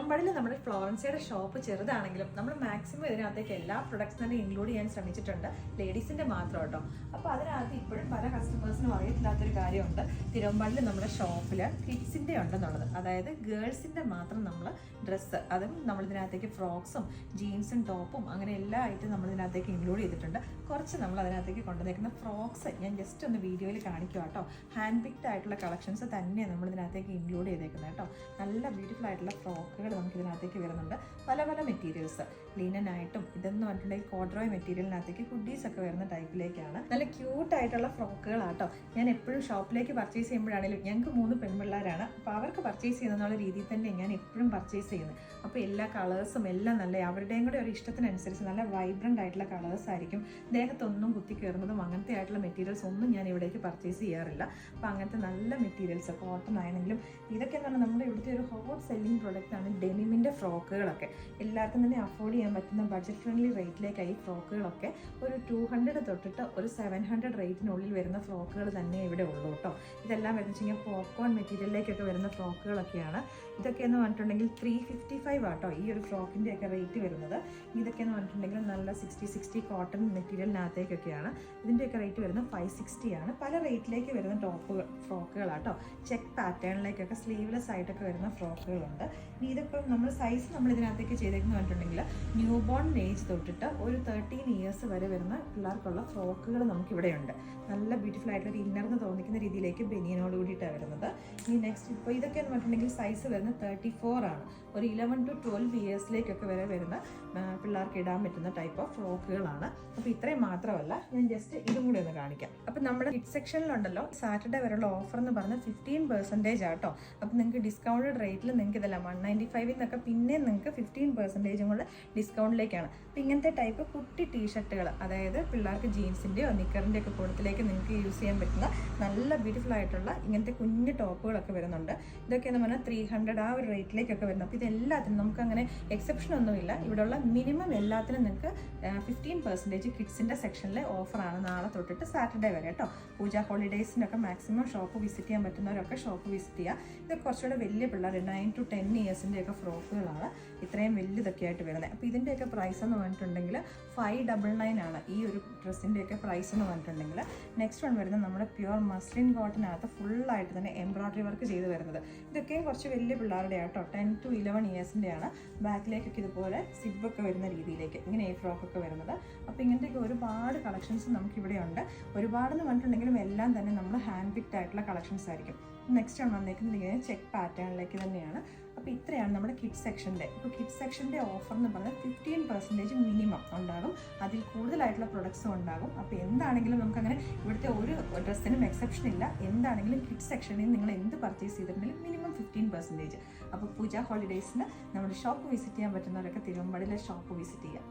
തിരുവമ്പാടിയിൽ നമ്മുടെ ഫ്ലോറൻസിയുടെ ഷോപ്പ് ചെറുതാണെങ്കിലും നമ്മൾ മാക്സിമം ഇതിനകത്തേക്ക് എല്ലാ പ്രൊഡക്ട്സ് തന്നെ ഇൻക്ലൂഡ് ചെയ്യാൻ ശ്രമിച്ചിട്ടുണ്ട്, ലേഡീസിന്റെ മാത്രം കേട്ടോ. അപ്പോൾ അതിനകത്ത് ഇപ്പോഴും പല കസ്റ്റമേഴ്സിനും അറിയത്തില്ലാത്തൊരു കാര്യമുണ്ട്, തിരുവമ്പാടിയിൽ നമ്മുടെ ഷോപ്പിൽ കിഡ്സിന്റെ ഉണ്ടെന്നുള്ളത്. അതായത് ഗേൾസിന്റെ മാത്രം നമ്മൾ ഡ്രസ്സ്, അതും നമ്മളിതിനകത്തേക്ക് ഫ്രോക്സും ജീൻസും ടോപ്പും അങ്ങനെ എല്ലാ ഐറ്റം നമ്മളിതിനകത്തേക്ക് ഇൻക്ലൂഡ് ചെയ്തിട്ടുണ്ട്. കുറച്ച് നമ്മൾ അതിനകത്തേക്ക് കൊണ്ടുവന്നേക്കുന്ന ഫ്രോക്സ് ഞാൻ ജസ്റ്റ് ഒന്ന് വീഡിയോയിൽ കാണിക്കുക കേട്ടോ. ഹാൻഡ് പിക്ഡ് ആയിട്ടുള്ള കളക്ഷൻസ് തന്നെയാണ് നമ്മളിതിനകത്തേക്ക് ഇൻക്ലൂഡ് ചെയ്തേക്കുന്നത് കേട്ടോ. നല്ല ബ്യൂട്ടിഫുൾ ആയിട്ടുള്ള ഫ്രോക്കുകൾ നമുക്ക് ഇതിനകത്തേക്ക് വരുന്നുണ്ട്. പല പല മെറ്റീരിയൽസ്, ലിനനായിട്ടും ഇതെന്ന് പറഞ്ഞിട്ടുണ്ടെങ്കിൽ കോഡ്രോയ് മെറ്റീരിയലിനകത്തേക്ക് ഹുഡീസ് ഒക്കെ വരുന്ന ടൈപ്പിലേക്കാണ്. നല്ല ക്യൂട്ട് ആയിട്ടുള്ള ഫ്രോക്കുകളാട്ടോ. ഞാൻ എപ്പോഴും ഷോപ്പിലേക്ക് പർച്ചേസ് ചെയ്യുമ്പോഴാണെങ്കിലും, ഞങ്ങൾക്ക് 3 പെൺപിള്ളേരാണ്, അപ്പോൾ അവർക്ക് പർച്ചേസ് ചെയ്യുന്നുള്ള രീതിയിൽ തന്നെ ഞാൻ എപ്പോഴും പർച്ചേസ് ചെയ്യുന്നത്. അപ്പോൾ എല്ലാ കളേഴ്സും എല്ലാം നല്ല അവരുടെയും കൂടെ ഒരു ഇഷ്ടത്തിനനുസരിച്ച് നല്ല വൈബ്രൻ്റ് ആയിട്ടുള്ള കളേഴ്സ് ആയിരിക്കും. ദേഹത്തൊന്നും കുത്തി കയറുന്നതും അങ്ങനത്തെ ആയിട്ടുള്ള മെറ്റീരിയൽസ് ഒന്നും ഞാൻ ഇവിടേക്ക് പർച്ചേസ് ചെയ്യാറില്ല. അപ്പോൾ അങ്ങനത്തെ നല്ല മെറ്റീരിയൽസ്, കോട്ടൺ ആണെങ്കിലും ഇതൊക്കെ എന്ന് പറഞ്ഞാൽ നമ്മുടെ ഇവിടുത്തെ ഒരു ഹോട്ട് സെല്ലിംഗ് പ്രൊഡക്റ്റാണ് ഡെനിമിൻ്റെ ഫ്രോക്കുകളൊക്കെ. എല്ലാവർക്കും തന്നെ അഫോർഡ് ചെയ്യാൻ പറ്റുന്ന ബഡ്ജറ്റ് ഫ്രണ്ട്ലി റേറ്റിലേക്കായി ഫ്രോക്കുകളൊക്കെ ഒരു 200 തൊട്ടിട്ട് ഒരു 700 റേറ്റിനുള്ളിൽ വരുന്ന ഫ്രോക്കുകൾ തന്നെ ഇവിടെ ഉള്ളൂ കേട്ടോ. ഇതെല്ലാം വരുന്ന വെച്ച് കഴിഞ്ഞാൽ പോപ്കോൺ മെറ്റീരിയലിലേക്കൊക്കെ വരുന്ന ഫ്രോക്കുകളൊക്കെയാണ്. ഇതൊക്കെയെന്ന് പറഞ്ഞിട്ടുണ്ടെങ്കിൽ 355 ആട്ടോ ഈ ഒരു ഫ്രോക്കിൻ്റെയൊക്കെ റേറ്റ് വരുന്നത്. ഇതൊക്കെയെന്ന് പറഞ്ഞിട്ടുണ്ടെങ്കിൽ നല്ല 60 കോട്ടൺ മെറ്റീരിയലിനകത്തേക്കൊക്കെയാണ്. ഇതിൻ്റെയൊക്കെ റേറ്റ് വരുന്നത് 560 ആണ്. പല റേറ്റിലേക്ക് വരുന്ന ഫ്രോക്കുകളാട്ടോ. ചെക്ക് പാറ്റേണിലേക്കൊക്കെ സ്ലീവ്ലെസ് ആയിട്ടൊക്കെ വരുന്ന ഫ്രോക്കുകളുണ്ട്. ഇനി ഇതിപ്പം നമ്മൾ സൈസ് നമ്മൾ ഇതിനകത്തേക്ക് ചെയ്തേക്കെന്ന് പറഞ്ഞിട്ടുണ്ടെങ്കിൽ ന്യൂ ബോൺ ഏജ് തൊട്ടിട്ട് ഒരു 13 ഇയേഴ്സ് വരെ വരുന്ന പിള്ളേർക്കുള്ള ഫ്രോക്കുകൾ നമുക്കിവിടെയുണ്ട്. നല്ല ബ്യൂട്ടിഫുൾ ആയിട്ടുള്ള ഒരു ഇന്നർന്ന് തോന്നിക്കുന്ന രീതിയിലേക്ക് ബനിയനോട് കൂടിയിട്ടാണ് വരുന്നത്. ഇനി നെക്സ്റ്റ് ഇപ്പോൾ ഇതൊക്കെ എന്ന് പറഞ്ഞിട്ടുണ്ടെങ്കിൽ സൈസ് വരുന്നത് 34 ആണ്. ഒരു 11 to 12 ഇയേഴ്സിലേക്കൊക്കെ വരെ വരുന്ന പിള്ളേർക്ക് ഇടാൻ പറ്റുന്ന ടൈപ്പ് ഓഫ് ഫ്രോക്കുകളാണ്. അപ്പോൾ ഇത്രയും മാത്രമല്ല, ഞാൻ ജസ്റ്റ് ഇതും കൂടി ഒന്ന് കാണിക്കാം. അപ്പം നമ്മുടെ കിഡ് സെക്ഷനിലുണ്ടല്ലോ സാറ്റർഡേ വരെയുള്ള ഓഫർ എന്ന് പറഞ്ഞാൽ 15% ആട്ടോ. അപ്പം നിങ്ങൾക്ക് ഡിസ്കൗണ്ടഡ് റേറ്റിൽ നിങ്ങൾക്ക് ഇതല്ല 195 എന്നൊക്കെ പിന്നെ നിങ്ങൾക്ക് 15% കൂടെ ഡിസ്കൗണ്ടിലേക്കാണ്. അപ്പം ഇങ്ങനത്തെ ടൈപ്പ് കുട്ടി ടീഷർട്ടുകൾ, അതായത് പിള്ളേർക്ക് ജീൻസിൻ്റെയോ നിക്കറിൻ്റെ ഒക്കെ കൂട്ടത്തിലേക്ക് നിങ്ങൾക്ക് യൂസ് ചെയ്യാൻ പറ്റുന്ന നല്ല ബ്യൂട്ടിഫുൾ ആയിട്ടുള്ള ഇങ്ങനത്തെ കുഞ്ഞു ടോപ്പുകളൊക്കെ വരുന്നുണ്ട്. ഇതൊക്കെയെന്ന് പറഞ്ഞാൽ 300 ആ ഒരു റേറ്റിലേക്കൊക്കെ വരുന്നത്. അപ്പോൾ ഇതെല്ലാത്തിനും നമുക്ക് അങ്ങനെ എക്സെപ്ഷൻ ഒന്നുമില്ല. ഇവിടെയുള്ള മിനിമം എല്ലാത്തിനും നിങ്ങൾക്ക് 15% കിഡ്സിൻ്റെ സെക്ഷനിലെ ഓഫറാണ് നാളെ തൊട്ടിട്ട് സാറ്റർഡേ വരെ കേട്ടോ. പൂജ ഹോളിഡേയ്സിനൊക്കെ മാക്സിമം ഷോപ്പ് വിസിറ്റ് ചെയ്യാൻ പറ്റുന്നവരൊക്കെ ഷോപ്പ് വിസിറ്റ് ചെയ്യുക. ഇത് കുറച്ചുകൂടെ വലിയ പിള്ളേർ 9 to 10 ഇയേഴ്സിൻ്റെയൊക്കെ ഫ്രോക്കുകളാണ് ഇത്രയും വലിയതൊക്കെ ആയിട്ട് വരുന്നത്. അപ്പോൾ ഇതിൻ്റെയൊക്കെ പ്രൈസ് എന്ന് പറഞ്ഞിട്ടുണ്ടെങ്കിൽ 599 ആണ് ഈ ഒരു ഡ്രസ്സിൻ്റെയൊക്കെ പ്രൈസ് എന്ന് പറഞ്ഞിട്ടുണ്ടെങ്കിൽ. നെക്സ്റ്റ് വൺ വരുന്നത് നമ്മുടെ പ്യുവർ മസ്ലിൻ കോട്ടനകത്ത് ഫുള്ളായിട്ട് തന്നെ എംബ്രോയ്ഡറി വർക്ക് ചെയ്ത് വരുന്നത്. ഇതൊക്കെയും കുറച്ച് വലിയ പിള്ളേരുടെ ആട്ടോ, 10 to 11 ഇയേഴ്സിൻ്റെയാണ്. ബാക്കിലേക്കൊക്കെ ഇതുപോലെ സിബൊക്കെ വരുന്ന രീതിയിലേക്ക് ഇങ്ങനെ ഈ ഫ്രോക്കൊക്കെ വരുന്നത്. അപ്പോൾ ഇങ്ങനത്തെയൊക്കെ ഒരുപാട് കളക്ഷൻസ് നമുക്കിവിടെ ഉണ്ട്. ഒരുപാടെന്ന് പറഞ്ഞിട്ടുണ്ടെങ്കിലും എല്ലാം തന്നെ നമ്മൾ ഹാൻഡ് പിക്ഡ് ആയിട്ടുള്ള കളക്ഷൻസ് ആയിരിക്കും. നെക്സ്റ്റ് ആണ് വന്നേക്കുന്നത് ഇങ്ങനെ ചെക്ക് പാറ്റേണിലേക്ക് തന്നെയാണ്. അപ്പോൾ ഇത്രയാണ് നമ്മുടെ കിഡ്സ് സെക്ഷൻ്റെ. ഇപ്പോൾ കിഡ്സ് സെക്ഷൻ്റെ ഓഫർ എന്ന് പറഞ്ഞാൽ 15% മിനിമം ഉണ്ടാകും. അതിൽ കൂടുതലായിട്ടുള്ള പ്രൊഡക്ട്സും ഉണ്ടാകും. അപ്പോൾ എന്താണെങ്കിലും നമുക്കങ്ങനെ ഇവിടുത്തെ ഒരു ഡ്രസ്സിനും എക്സെപ്ഷൻ ഇല്ല. എന്താണെങ്കിലും കിഡ്സ് സെക്ഷനിൽ നിങ്ങൾ എന്ത് പർച്ചേസ് ചെയ്തിട്ടുണ്ടെങ്കിലും മിനിമം 15%. അപ്പോൾ പൂജ ഹോളിഡേയ്സിന് നമ്മുടെ ഷോപ്പ് വിസിറ്റ് ചെയ്യാൻ പറ്റുന്നവരൊക്കെ തിരുവമ്പാടിയിലെ ഷോപ്പ് വിസിറ്റ് ചെയ്യാം.